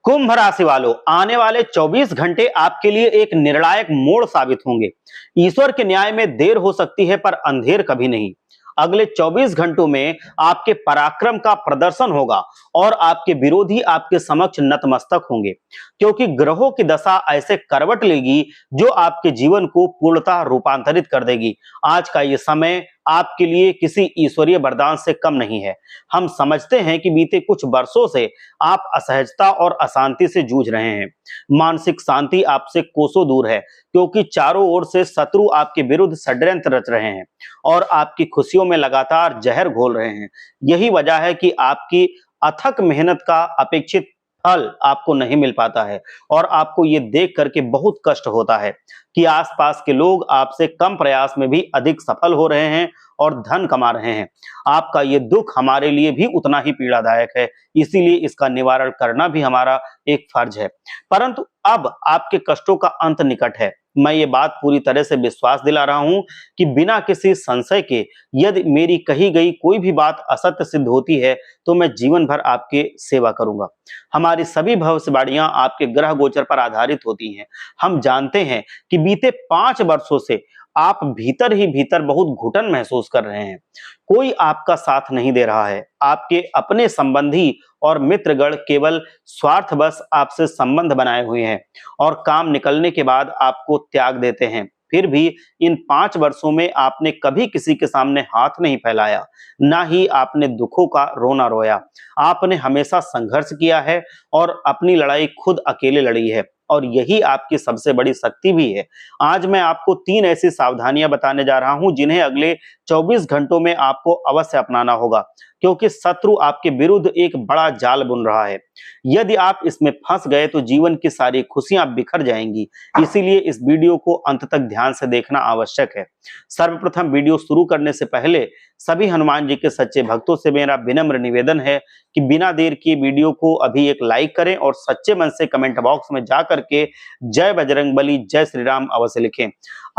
कुंभ राशि वालों, आने वाले 24 घंटे आपके लिए एक निर्णायक मोड़ साबित होंगे। ईश्वर के न्याय में देर हो सकती है, पर अंधेर कभी नहीं। अगले 24 घंटों में आपके पराक्रम का प्रदर्शन होगा और आपके विरोधी आपके समक्ष नतमस्तक होंगे, क्योंकि ग्रहों की दशा ऐसे करवट लेगी जो आपके जीवन को पूर्णतः रूपांतरित कर देगी। आज का ये समय आपके लिए किसी ईश्वरीय वरदान से कम नहीं है। हम समझते हैं कि बीते कुछ वर्षों से आप असहजता और अशांति से जूझ रहे हैं। मानसिक शांति आपसे कोसों दूर है, क्योंकि चारों ओर से शत्रु आपके विरुद्ध षड्यंत्र रच रहे हैं और आपकी खुशियों में लगातार जहर घोल रहे हैं। यही वजह है कि आपकी अथक मेहनत का अपेक्षित फल आपको नहीं मिल पाता है और आपको ये देख करके बहुत कष्ट होता है कि आसपास के लोग आपसे कम प्रयास में भी अधिक सफल हो रहे हैं और धन कमा रहे हैं। आपका ये दुख हमारे लिए भी उतना ही पीड़ादायक है, इसीलिए इसका निवारण करना भी हमारा एक फर्ज है। परंतु अब आपके कष्टों का अंत निकट है। मैं ये बात पूरी तरह से विश्वास दिला रहा हूं कि बिना किसी संशय के यदि मेरी कही गई कोई भी बात असत्य सिद्ध होती है तो मैं जीवन भर आपके सेवा करूंगा। हमारी सभी भविष्यवाणियां आपके ग्रह गोचर पर आधारित होती हैं। हम जानते हैं कि बीते 5 वर्षों से आप भीतर ही भीतर बहुत घुटन महसूस कर रहे हैं। कोई आपका साथ नहीं दे रहा है। आपके अपने संबंधी और मित्रगण केवल स्वार्थवश आपसे संबंध बनाए हुए हैं और काम निकलने के बाद आपको त्याग देते हैं। फिर भी इन 5 वर्षों में आपने कभी किसी के सामने हाथ नहीं फैलाया, ना ही आपने दुखों का रोना रोया। आपने हमेशा संघर्ष किया है और अपनी लड़ाई खुद अकेले लड़ी है, और यही आपकी सबसे बड़ी शक्ति भी है। आज मैं आपको 3 ऐसी सावधानियां बताने जा रहा हूं जिन्हें अगले 24 घंटों में आपको अवश्य अपनाना होगा, क्योंकि शत्रु आपके विरुद्ध एक बड़ा जाल बुन रहा है। यदि आप इसमें फंस गए तो जीवन की सारी खुशियां बिखर जाएंगी। इसीलिए इस वीडियो को अंत तक ध्यान से देखना आवश्यक है। सर्वप्रथम वीडियो शुरू करने से पहले सभी हनुमान जी के सच्चे भक्तों से मेरा विनम्र निवेदन है कि बिना देर किए वीडियो को अभी एक लाइक करें और सच्चे मन से कमेंट बॉक्स में जा करके जय बजरंगबली, जय श्री राम अवश्य लिखें।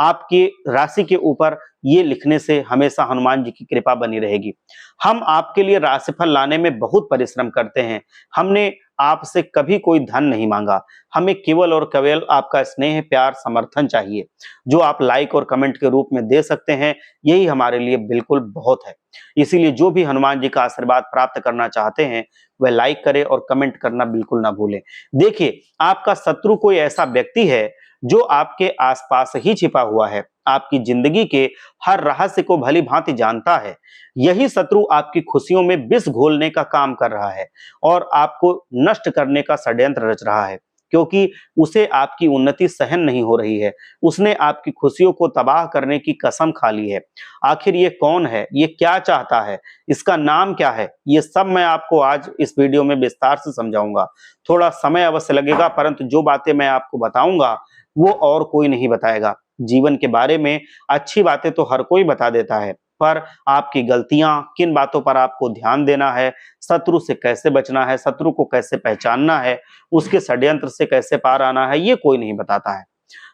आपकी राशि के ऊपर ये लिखने से हमेशा हनुमान जी की कृपा बनी रहेगी। हम आपके लिए राशिफल लाने में बहुत परिश्रम करते हैं। हमने आपसे कभी कोई धन नहीं मांगा। हमें केवल और केवल आपका स्नेह, प्यार, समर्थन चाहिए, जो आप लाइक और कमेंट के रूप में दे सकते हैं। यही हमारे लिए बिल्कुल बहुत है। इसीलिए जो भी हनुमान जी का आशीर्वाद प्राप्त करना चाहते हैं वह लाइक करें और कमेंट करना बिल्कुल ना भूलें। देखिए, आपका शत्रु कोई ऐसा व्यक्ति है जो आपके आसपास ही छिपा हुआ है, आपकी जिंदगी के हर रहस्य को भली भांति जानता है। यही शत्रु आपकी खुशियों में विष घोलने का काम कर रहा है और आपको नष्ट करने का षड्यंत्र रच रहा है, क्योंकि उसे आपकी उन्नति सहन नहीं हो रही है। उसने आपकी खुशियों को तबाह करने की कसम खा ली है। आखिर ये कौन है, ये क्या चाहता है, इसका नाम क्या है, ये सब मैं आपको आज इस वीडियो में विस्तार से समझाऊंगा। थोड़ा समय अवश्य लगेगा, परंतु जो बातें मैं आपको बताऊंगा वो और कोई नहीं बताएगा। जीवन के बारे में अच्छी बातें तो हर कोई बता देता है, पर आपकी गलतियां, किन बातों पर आपको ध्यान देना है, शत्रु से कैसे बचना है, शत्रु को कैसे पहचानना है, उसके षड्यंत्र से कैसे पार आना है, ये कोई नहीं बताता है।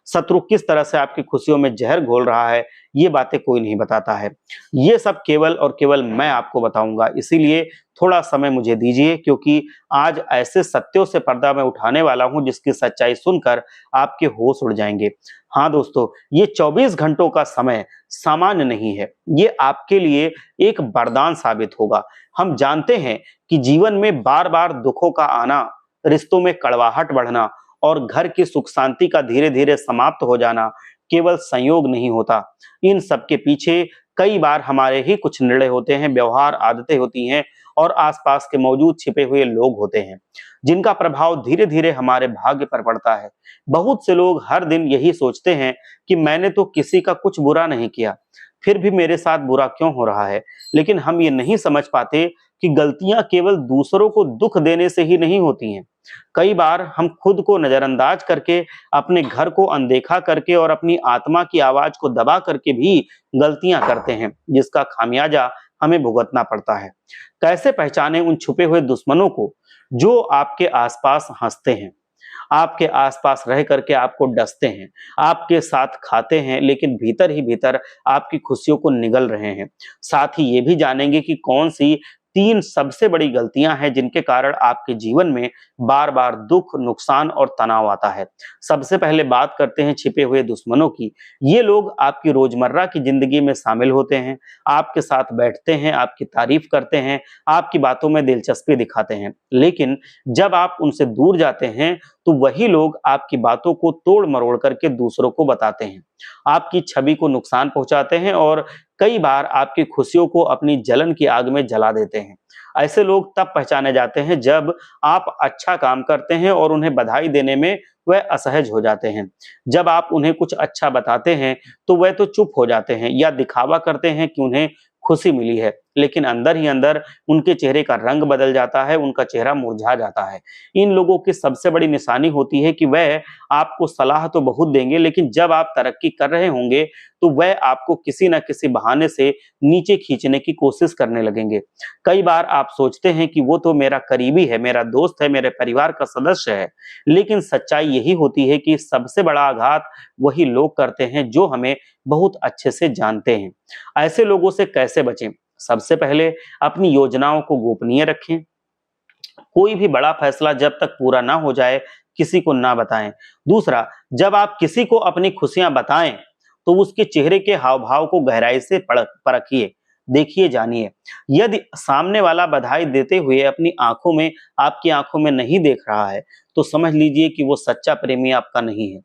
शत्रु किस तरह से आपकी खुशियों में जहर घोल रहा है, ये बातें कोई नहीं बताता है। ये सब केवल और केवल मैं आपको बताऊंगा। इसीलिए थोड़ा समय मुझे दीजिए, क्योंकि आज ऐसे सत्यों से पर्दा मैं उठाने वाला हूं जिसकी सच्चाई सुनकर आपके होश उड़ जाएंगे। हाँ दोस्तों, ये 24 घंटों का समय सामान्य नहीं है। ये आपके लिए एक वरदान साबित होगा। हम जानते हैं कि जीवन में बार बार दुखों का आना, रिश्तों में कड़वाहट बढ़ना और घर की सुख शांति का धीरे धीरे समाप्त हो जाना केवल संयोग नहीं होता। इन सब के पीछे कई बार हमारे ही कुछ निर्णय होते हैं, व्यवहार, आदतें होती हैं और आसपास के मौजूद छिपे हुए लोग होते हैं, जिनका प्रभाव धीरे धीरे हमारे भाग्य पर पड़ता है। बहुत से लोग हर दिन यही सोचते हैं कि मैंने तो किसी का कुछ बुरा नहीं किया, फिर भी मेरे साथ बुरा क्यों हो रहा है। लेकिन हम ये नहीं समझ पाते कि गलतियां केवल दूसरों को दुख देने से ही नहीं होती हैं। कई बार हम खुद को नजरअंदाज करके, अपने घर को अनदेखा करके और अपनी आत्मा की आवाज को दबा करके भी गलतियां करते हैं, जिसका खामियाजा हमें भुगतना पड़ता है। कैसे पहचाने उन छुपे हुए दुश्मनों को जो आपके आसपास हंसते हैं, आपके आसपास रह करके आपको डसते हैं, आपके साथ खाते हैं, लेकिन भीतर ही भीतर आपकी खुशियों को निगल रहे हैं। साथ ही ये भी जानेंगे कि कौन सी तीन सबसे बड़ी गलतियां हैं जिनके कारण आपके जीवन में बार बार दुख, नुकसान और तनाव आता है। सबसे पहले बात करते हैं छिपे हुए दुश्मनों की। ये लोग आपकी रोजमर्रा की जिंदगी में शामिल होते हैं, आपके साथ बैठते हैं, आपकी तारीफ करते हैं, आपकी बातों में दिलचस्पी दिखाते हैं, लेकिन जब आप उनसे दूर जाते हैं तो वही लोग आपकी बातों को तोड़ मरोड़ करके दूसरों को बताते हैं, आपकी छवि को नुकसान पहुंचाते हैं और कई बार आपकी खुशियों को अपनी जलन की आग में जला देते हैं। ऐसे लोग तब पहचाने जाते हैं जब आप अच्छा काम करते हैं और उन्हें बधाई देने में वह असहज हो जाते हैं। जब आप उन्हें कुछ अच्छा बताते हैं तो वह तो चुप हो जाते हैं या दिखावा करते हैं कि उन्हें खुशी मिली है, लेकिन अंदर ही अंदर उनके चेहरे का रंग बदल जाता है, उनका चेहरा मुरझा जाता है। इन लोगों की सबसे बड़ी निशानी होती है कि वह आपको सलाह तो बहुत देंगे, लेकिन जब आप तरक्की कर रहे होंगे तो वह आपको किसी न किसी बहाने से नीचे खींचने की कोशिश करने लगेंगे। कई बार आप सोचते हैं कि वो तो मेरा करीबी है, मेरा दोस्त है, मेरे परिवार का सदस्य है, लेकिन सच्चाई यही होती है कि सबसे बड़ा आघात वही लोग करते हैं जो हमें बहुत अच्छे से जानते हैं। ऐसे लोगों से कैसे बचें? सबसे पहले अपनी योजनाओं को गोपनीय रखें। कोई भी बड़ा फैसला जब तक पूरा ना हो जाए, किसी को ना बताएं। दूसरा, जब आप किसी को अपनी खुशियां बताएं, तो उसके चेहरे के हाव-भाव को गहराई से परखिए, देखिए, जानिए। यदि सामने वाला बधाई देते हुए अपनी आंखों में आपकी आंखों में नहीं देख रहा है, तो समझ लीजिए कि वो सच्चा प्रेमी आपका नहीं है।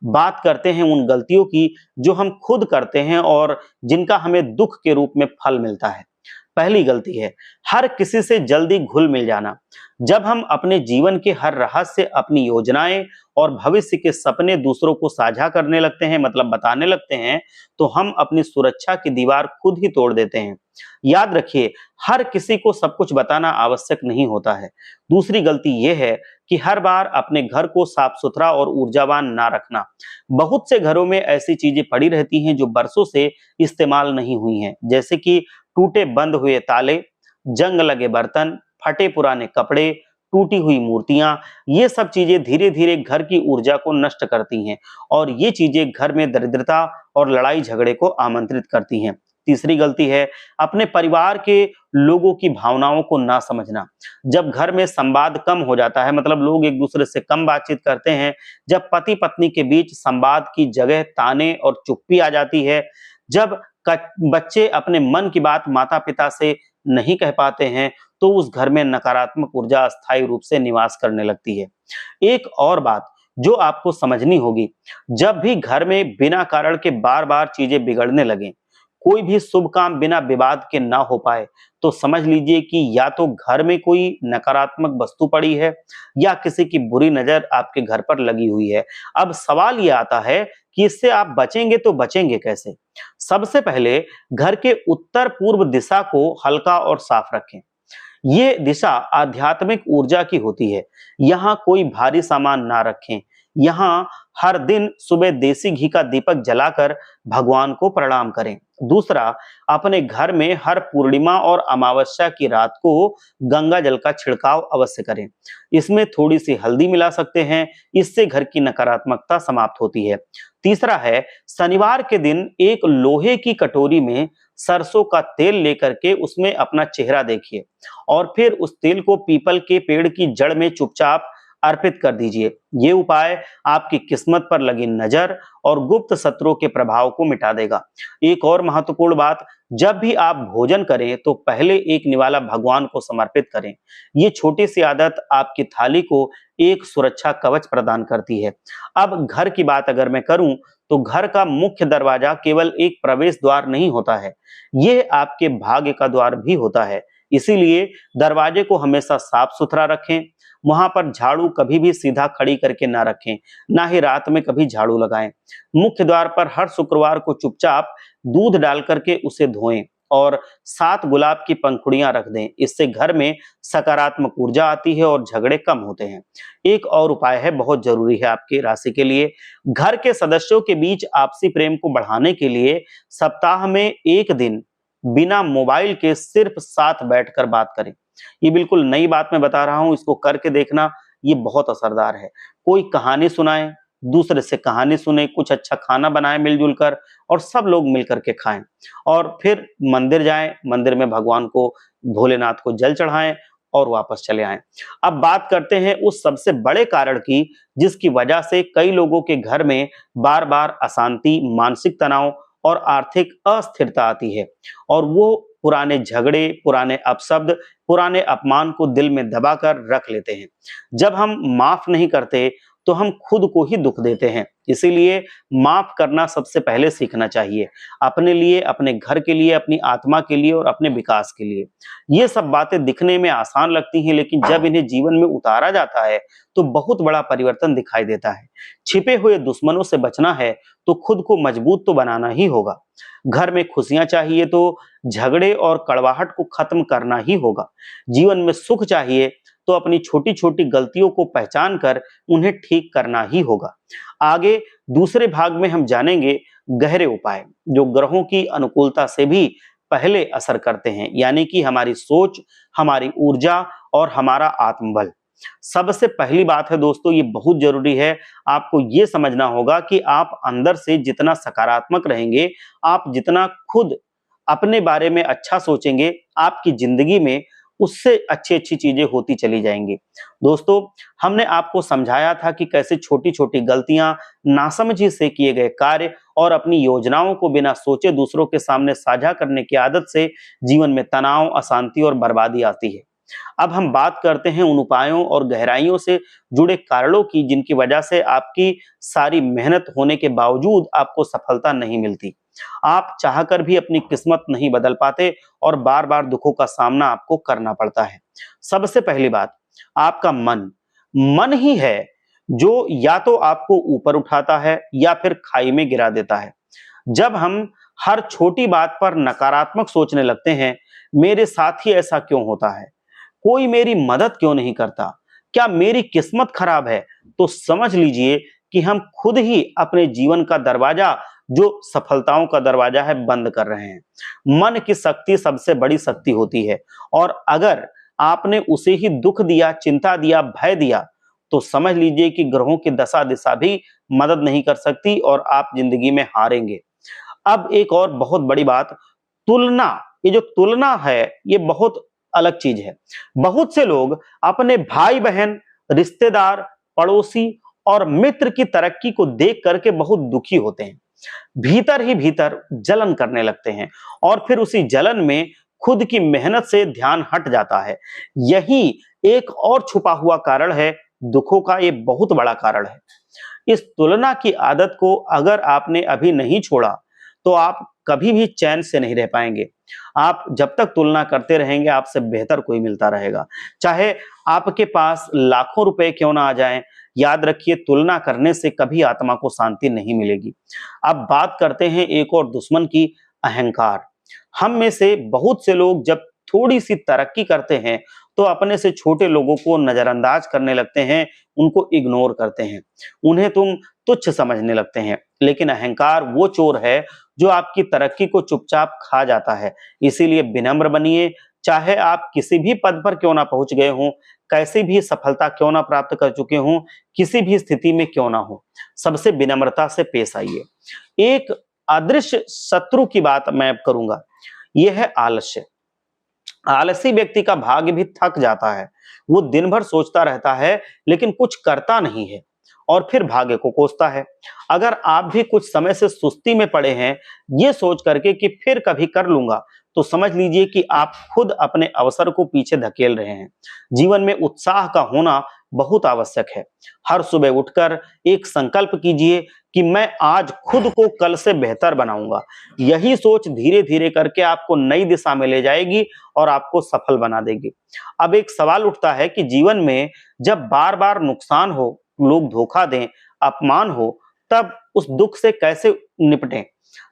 बात करते हैं उन गलतियों की जो हम खुद करते हैं और जिनका हमें दुख के रूप में फल मिलता है। पहली गलती है हर किसी से जल्दी घुल मिल जाना। जब हम अपने जीवन के हर रहस्य, अपनी योजनाएं और भविष्य के सपने दूसरों को साझा करने लगते हैं, मतलब बताने लगते हैं, तो हम अपनी सुरक्षा की दीवार खुद ही तोड़ देते हैं। याद रखिए, हर किसी को सब कुछ बताना आवश्यक नहीं होता है। दूसरी गलती यह है कि हर बार अपने घर को साफ सुथरा और ऊर्जावान ना रखना। बहुत से घरों में ऐसी चीजें पड़ी रहती हैं जो बरसों से इस्तेमाल नहीं हुई हैं, जैसे कि टूटे बंद हुए ताले, जंग लगे बर्तन, फटे पुराने कपड़े, टूटी हुई मूर्तियां। ये सब चीजें धीरे धीरे घर की ऊर्जा को नष्ट करती हैं और ये चीजें घर में दरिद्रता और लड़ाई झगड़े को आमंत्रित करती हैं। तीसरी गलती है अपने परिवार के लोगों की भावनाओं को ना समझना। जब घर में संवाद कम हो जाता है, मतलब लोग एक दूसरे से कम बातचीत करते हैं, जब पति पत्नी के बीच संवाद की जगह ताने और चुप्पी आ जाती है, जब बच्चे अपने मन की बात माता पिता से नहीं कह पाते हैं, तो उस घर में नकारात्मक ऊर्जा अस्थायी रूप से निवास करने लगती है। एक और बात जो आपको समझनी होगी, जब भी घर में बिना कारण के बार बार चीजें बिगड़ने लगे, कोई भी शुभ काम बिना विवाद के ना हो पाए, तो समझ लीजिए कि या तो घर में कोई नकारात्मक वस्तु पड़ी है या किसी की बुरी नजर आपके घर पर लगी हुई है। अब सवाल ये आता है कि इससे आप बचेंगे तो बचेंगे कैसे? सबसे पहले घर के उत्तर पूर्व दिशा को हल्का और साफ रखें। ये दिशा आध्यात्मिक ऊर्जा की होती है। यहाँ कोई भारी सामान ना रखें। यहाँ हर दिन सुबह देसी घी का दीपक जलाकर भगवान को प्रणाम करें। दूसरा, अपने घर में हर पूर्णिमा और अमावस्या की रात को गंगा जल का छिड़काव अवश्य करें। इसमें थोड़ी सी हल्दी मिला सकते हैं, इससे घर की नकारात्मकता समाप्त होती है। तीसरा है, शनिवार के दिन एक लोहे की कटोरी में सरसों का तेल लेकर के उसमें अपना चेहरा देखिए और फिर उस तेल को पीपल के पेड़ की जड़ में चुपचाप अर्पित कर दीजिए। ये उपाय आपकी किस्मत पर लगी नजर और गुप्त शत्रुओं के प्रभाव को मिटा देगा। एक और महत्वपूर्ण बात, जब भी आप भोजन करें तो पहले एक निवाला भगवान को समर्पित करें। ये छोटी सी आदत आपकी थाली को एक सुरक्षा कवच प्रदान करती है। अब घर की बात अगर मैं करूं, तो घर का मुख्य दरवाजा केवल एक प्रवेश द्वार नहीं होता है, ये आपके भाग्य का द्वार भी होता है। इसीलिए दरवाजे को हमेशा साफ सुथरा रखें। वहां पर झाड़ू कभी भी सीधा खड़ी करके ना रखें, ना ही रात में कभी झाड़ू लगाएं। मुख्य द्वार पर हर शुक्रवार को चुपचाप दूध डाल करके उसे धोएं और 7 गुलाब की पंखुड़ियां रख दें। इससे घर में सकारात्मक ऊर्जा आती है और झगड़े कम होते हैं। एक और उपाय है, बहुत जरूरी है आपकी राशि के लिए। घर के सदस्यों के बीच आपसी प्रेम को बढ़ाने के लिए सप्ताह में एक दिन बिना मोबाइल के सिर्फ साथ बैठकर बात करें। ये बिल्कुल नई बात मैं बता रहा हूं, इसको करके देखना, ये बहुत असरदार है। कोई कहानी सुनाएं, दूसरे से कहानी सुने, कुछ अच्छा खाना बनाएं मिलजुल कर और सब लोग मिलकर के खाएं। और फिर मंदिर जाएं, मंदिर में भगवान को, भोलेनाथ को जल चढ़ाएं और वापस चले आएं। अब बात करते हैं उस सबसे बड़े कारण की जिसकी वजह से कई लोगों के घर में बार बार अशांति, मानसिक तनाव और आर्थिक अस्थिरता आती है। और वो पुराने झगड़े, पुराने अपशब्द, पुराने अपमान को दिल में दबाकर रख लेते हैं। जब हम माफ नहीं करते तो हम खुद को ही दुख देते हैं। इसीलिए माफ करना सबसे पहले सीखना चाहिए, अपने लिए, अपने घर के लिए, अपनी आत्मा के लिए और अपने विकास के लिए। ये सब बातें दिखने में आसान लगती हैं, लेकिन जब इन्हें जीवन में उतारा जाता है तो बहुत बड़ा परिवर्तन दिखाई देता है। छिपे हुए दुश्मनों से बचना है तो खुद को मजबूत तो बनाना ही होगा। घर में खुशियां चाहिए तो झगड़े और कड़वाहट को खत्म करना ही होगा। जीवन में सुख चाहिए तो अपनी छोटी छोटी गलतियों को पहचान कर उन्हें ठीक करना ही होगा। आगे दूसरे भाग में हम जानेंगे गहरे उपाय जो ग्रहों की अनुकूलता से भी पहले असर करते हैं, यानी कि हमारी सोच, हमारी ऊर्जा और हमारा आत्मबल। सबसे पहली बात है दोस्तों, ये बहुत जरूरी है, आपको ये समझना होगा कि आप अंदर से जितना सकारात्मक रहेंगे, आप जितना खुद अपने बारे में अच्छा सोचेंगे, आपकी जिंदगी में उससे अच्छी अच्छी चीजें होती चली जाएंगी। दोस्तों, हमने आपको समझाया था कि कैसे छोटी छोटी गलतियां, नासमझी से किए गए कार्य और अपनी योजनाओं को बिना सोचे दूसरों के सामने साझा करने की आदत से जीवन में तनाव, अशांति और बर्बादी आती है। अब हम बात करते हैं उन उपायों और गहराइयों से जुड़े कारणों की जिनकी वजह से आपकी सारी मेहनत होने के बावजूद आपको सफलता नहीं मिलती। आप चाहकर भी अपनी किस्मत नहीं बदल पाते और बार बार दुखों का सामना आपको करना पड़ता है। सबसे पहली बात, आपका मन। मन ही है जो या तो आपको ऊपर उठाता है या फिर खाई में गिरा देता है। जब हम हर छोटी बात पर नकारात्मक सोचने लगते हैं, मेरे साथ ही ऐसा क्यों होता है, कोई मेरी मदद क्यों नहीं करता, क्या मेरी किस्मत खराब है, तो समझ लीजिए कि हम खुद ही अपने जीवन का दरवाजा, जो सफलताओं का दरवाजा है, बंद कर रहे हैं। मन की शक्ति सबसे बड़ी शक्ति होती है और अगर आपने उसे ही दुख दिया, चिंता दिया, भय दिया, तो समझ लीजिए कि ग्रहों की दशा दिशा भी मदद नहीं कर सकती और आप जिंदगी में हारेंगे। अब एक और बहुत बड़ी बात, तुलना। ये जो तुलना है, ये बहुत अलग चीज है। बहुत से लोग अपने भाई बहन, रिश्तेदार, पड़ोसी और मित्र की तरक्की को देख करके बहुत दुखी होते हैं। भीतर ही भीतर जलन करने लगते हैं और फिर उसी जलन में खुद की मेहनत से ध्यान हट जाता है। यही एक और छुपा हुआ कारण है दुखों का, ये बहुत बड़ा कारण है। इस तुलना की आदत को अगर आपने अभी नहीं छोड़ा तो आप कभी भी चैन से नहीं रह पाएंगे। आप जब तक तुलना करते रहेंगे, आपसे बेहतर कोई मिलता रहेगा, चाहे आपके पास लाखों रुपए क्यों ना आ जाएं। याद रखिए, तुलना करने से कभी आत्मा को शांति नहीं मिलेगी। अब बात करते हैं एक और दुश्मन की, अहंकार। हम में से बहुत से लोग जब थोड़ी सी तरक्की करते हैं तो अपने से छोटे लोगों को नजरअंदाज करने लगते हैं, उनको इग्नोर करते हैं, उन्हें तुम तुच्छ समझने लगते हैं। लेकिन अहंकार वो चोर है जो आपकी तरक्की को चुपचाप खा जाता है। इसीलिए विनम्र बनिए, चाहे आप किसी भी पद पर क्यों ना पहुंच गए हों, कैसी भी सफलता क्यों ना प्राप्त कर चुके हों, किसी भी स्थिति में क्यों ना हो, सबसे विनम्रता से पेश आइए। एक अदृश्य शत्रु की बात मैं अब करूंगा, यह है आलस्य। आलसी व्यक्ति का भाग्य भी थक जाता है। वो दिन भर सोचता रहता है लेकिन कुछ करता नहीं है और फिर भाग्य को कोसता है। अगर आप भी कुछ समय से सुस्ती में पड़े हैं, ये सोच करके कि फिर कभी कर लूंगा, तो समझ लीजिए कि आप खुद अपने अवसर को पीछे धकेल रहे हैं। जीवन में उत्साह का होना बहुत आवश्यक है। हर सुबह उठकर एक संकल्प कीजिए कि मैं आज खुद को कल से बेहतर बनाऊंगा। यही सोच धीरे धीरे करके आपको नई दिशा में ले जाएगी और आपको सफल बना देगी। अब एक सवाल उठता है कि जीवन में जब बार बार नुकसान हो, लोग धोखा दें, अपमान हो, तब उस दुख से कैसे निपटें?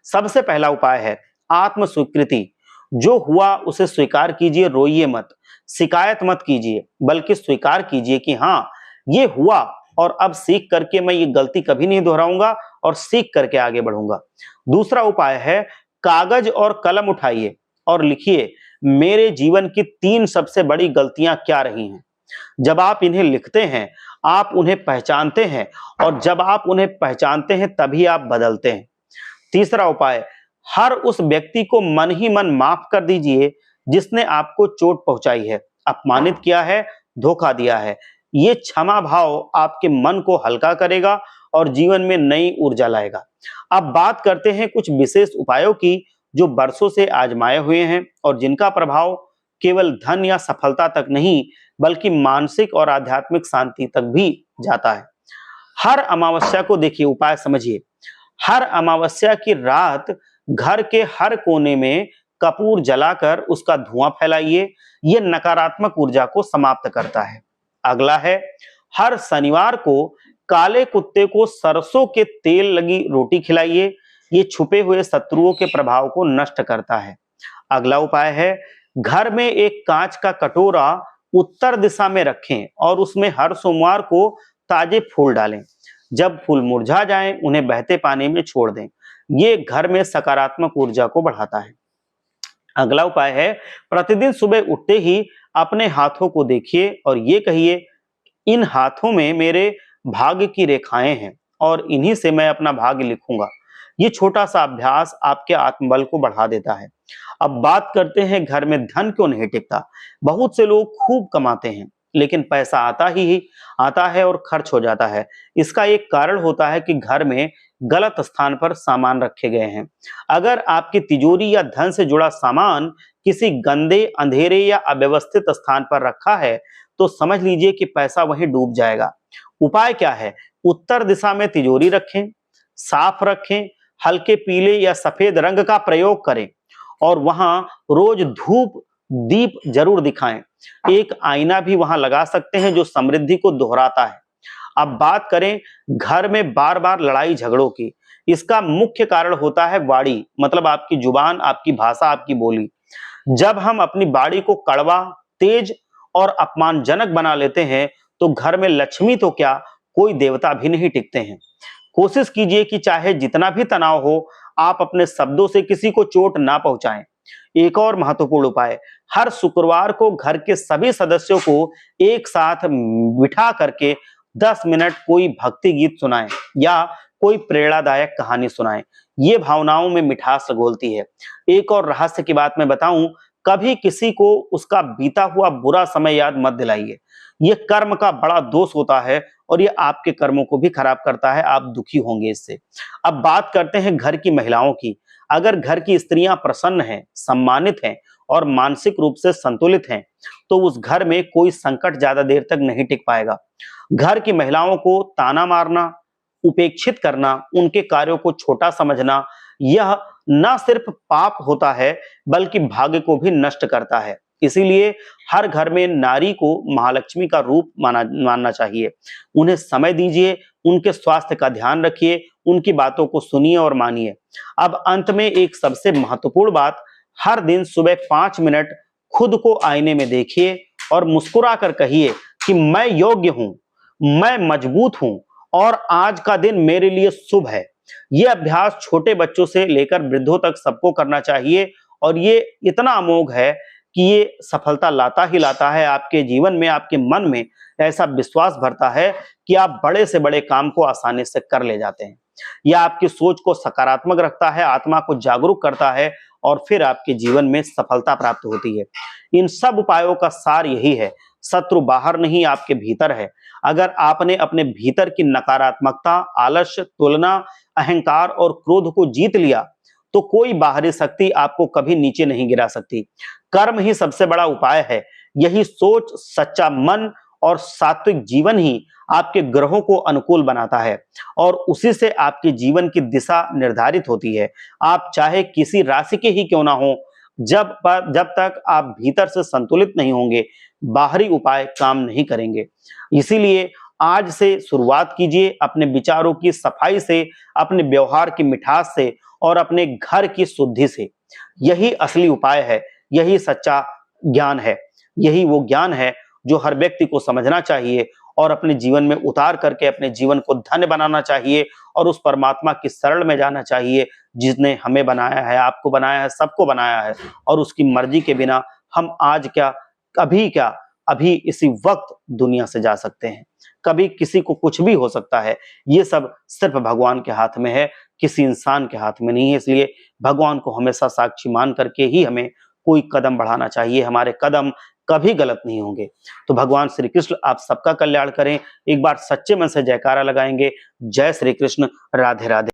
सबसे पहला उपाय है आत्म स्वीकृति। जो हुआ उसे स्वीकार कीजिए, रोइए मत, शिकायत मत कीजिए, बल्कि स्वीकार कीजिए कि हाँ, ये हुआ और अब सीख करके मैं ये गलती कभी नहीं दोहराऊंगा और सीख करके आगे बढ़ूंगा। दूसरा उपाय है कागज और कलम उठाइए और लिखिए, मेरे जीवन की 3 सबसे बड़ी गलतियां क्या रही हैं। जब आप इन्हें लिखते हैं, आप उन्हें पहचानते हैं, और जब आप उन्हें पहचानते हैं तभी आप बदलते हैं। तीसरा उपाय, हर उस व्यक्ति को मन ही मन माफ कर दीजिए जिसने आपको चोट पहुंचाई है, अपमानित किया है, धोखा दिया है। ये क्षमा भाव आपके मन को हल्का करेगा और जीवन में नई ऊर्जा लाएगा। अब बात करते हैं कुछ विशेष उपायों की जो बरसों से आजमाए हुए हैं और जिनका प्रभाव केवल धन या सफलता तक नहीं बल्कि मानसिक और आध्यात्मिक शांति तक भी जाता है। हर अमावस्या को देखिए, उपाय समझिए। हर अमावस्या की रात घर के हर कोने में कपूर जलाकर उसका धुआं फैलाइए। यह नकारात्मक ऊर्जा को समाप्त करता है। अगला है, हर शनिवार को काले कुत्ते को सरसों के तेल लगी रोटी खिलाइए। ये छुपे हुए शत्रुओं के प्रभाव को नष्ट करता है। अगला उपाय है, घर में एक कांच का कटोरा उत्तर दिशा में रखें और उसमें हर सोमवार को ताजे फूल डालें। जब फूल मुरझा जाएं, उन्हें बहते पानी में छोड़ दें। ये घर में सकारात्मक ऊर्जा को बढ़ाता है। अगला उपाय है, प्रतिदिन सुबह उठते ही अपने हाथों को देखिए और ये कहिए, इन हाथों में मेरे भाग्य की रेखाएं हैं और इन्हीं से मैं अपना भाग्य लिखूंगा। ये छोटा सा अभ्यास आपके आत्मबल को बढ़ा देता है। अब बात करते हैं घर में धन क्यों नहीं टिकता। बहुत से लोग खूब कमाते हैं लेकिन पैसा आता है और खर्च हो जाता है। इसका एक कारण होता है कि घर में गलत स्थान पर सामान रखे गए हैं। अगर आपकी तिजोरी या धन से जुड़ा सामान किसी गंदे, अंधेरे या अव्यवस्थित स्थान पर रखा है तो समझ लीजिए कि पैसा वहीं डूब जाएगा। उपाय क्या है? उत्तर दिशा में तिजोरी रखें, साफ रखें, हल्के पीले या सफेद रंग का प्रयोग करें और वहां रोज धूप दीप जरूर दिखाएं। एक आईना भी वहां लगा सकते हैं जो समृद्धि को दोहराता है। अब बात करें घर में बार बार लड़ाई झगड़ों की। इसका मुख्य कारण होता है वाणी, मतलब आपकी जुबान, आपकी भाषा, आपकी बोली। जब हम अपनी वाणी को कड़वा, तेज और अपमानजनक बना लेते हैं तो घर में लक्ष्मी तो क्या, कोई देवता भी नहीं टिकते हैं। कोशिश कीजिए कि चाहे जितना भी तनाव हो, आप अपने शब्दों से किसी को चोट ना पहुंचाएं। एक और महत्वपूर्ण उपाय, हर शुक्रवार को घर के सभी सदस्यों को एक साथ बिठा करके 10 मिनट कोई भक्ति गीत सुनाएं या कोई प्रेरणादायक कहानी सुनाएं। ये भावनाओं में मिठास घोलती है। एक और रहस्य की बात मैं बताऊं, कभी किसी को उसका बीता हुआ बुरा समय याद मत दिलाइए। ये कर्म का बड़ा दोष होता है और ये आपके कर्मों को भी खराब करता है। आप दुखी होंगे इससे। अब बात करते हैं घर की महिलाओं की। अगर घर की स्त्रियां प्रसन्न हैं, सम्मानित हैं और मानसिक रूप से संतुलित हैं तो उस घर में कोई संकट ज्यादा देर तक नहीं टिक पाएगा। घर की महिलाओं को ताना मारना, उपेक्षित करना, उनके कार्यों को छोटा समझना, यह न सिर्फ पाप होता है बल्कि भाग्य को भी नष्ट करता है। इसीलिए हर घर में नारी को महालक्ष्मी का रूप मानना चाहिए। उन्हें समय दीजिए, उनके स्वास्थ्य का ध्यान रखिए, उनकी बातों को सुनिए और मानिए। अब अंत में एक सबसे महत्वपूर्ण बात, हर दिन सुबह 5 मिनट खुद को आईने में देखिए और मुस्कुरा कर कहिए कि मैं योग्य हूं, मैं मजबूत हूं और आज का दिन मेरे लिए शुभ है। यह अभ्यास छोटे बच्चों से लेकर वृद्धों तक सबको करना चाहिए और ये इतना अमोघ है कि ये सफलता लाता ही लाता है। आपके जीवन में, आपके मन में ऐसा विश्वास भरता है कि आप बड़े से बड़े काम को आसानी से कर ले जाते हैं। यह आपकी सोच को सकारात्मक रखता है, आत्मा को जागरूक करता है और फिर आपके जीवन में सफलता प्राप्त होती है। इन सब उपायों का सार यही है, शत्रु बाहर नहीं, आपके भीतर है। अगर आपने अपने भीतर की नकारात्मकता, आलस्य, तुलना, अहंकार और क्रोध को जीत लिया तो कोई बाहरी शक्ति आपको कभी नीचे नहीं गिरा सकती। कर्म ही सबसे बड़ा उपाय है। यही सोच, सच्चा मन और सात्विक जीवन ही आपके ग्रहों को अनुकूल बनाता है और उसी से आपके जीवन की दिशा निर्धारित होती है। आप चाहे किसी राशि के ही क्यों ना हो, जब तक आप भीतर से संतुलित नहीं होंगे, बाहरी उपाय काम नहीं करेंगे। इसीलिए आज से शुरुआत कीजिए, अपने विचारों की सफाई से, अपने व्यवहार की मिठास से और अपने घर की शुद्धि से। यही असली उपाय है, यही सच्चा ज्ञान है, यही वो ज्ञान है जो हर व्यक्ति को समझना चाहिए और अपने जीवन में उतार करके अपने जीवन को धन्य बनाना चाहिए और उस परमात्मा की शरण में जाना चाहिए जिसने हमें बनाया है, आपको बनाया है, सबको बनाया है और उसकी मर्जी के बिना हम आज क्या, कभी क्या, अभी इसी वक्त दुनिया से जा सकते हैं। कभी किसी को कुछ भी हो सकता है। ये सब सिर्फ भगवान के हाथ में है, किसी इंसान के हाथ में नहीं है। इसलिए भगवान को हमेशा साक्षी मान करके ही हमें कोई कदम बढ़ाना चाहिए। हमारे कदम कभी गलत नहीं होंगे। तो भगवान श्री कृष्ण आप सबका कल्याण करें। एक बार सच्चे मन से जयकारा लगाएंगे। जय श्री कृष्ण, राधे राधे।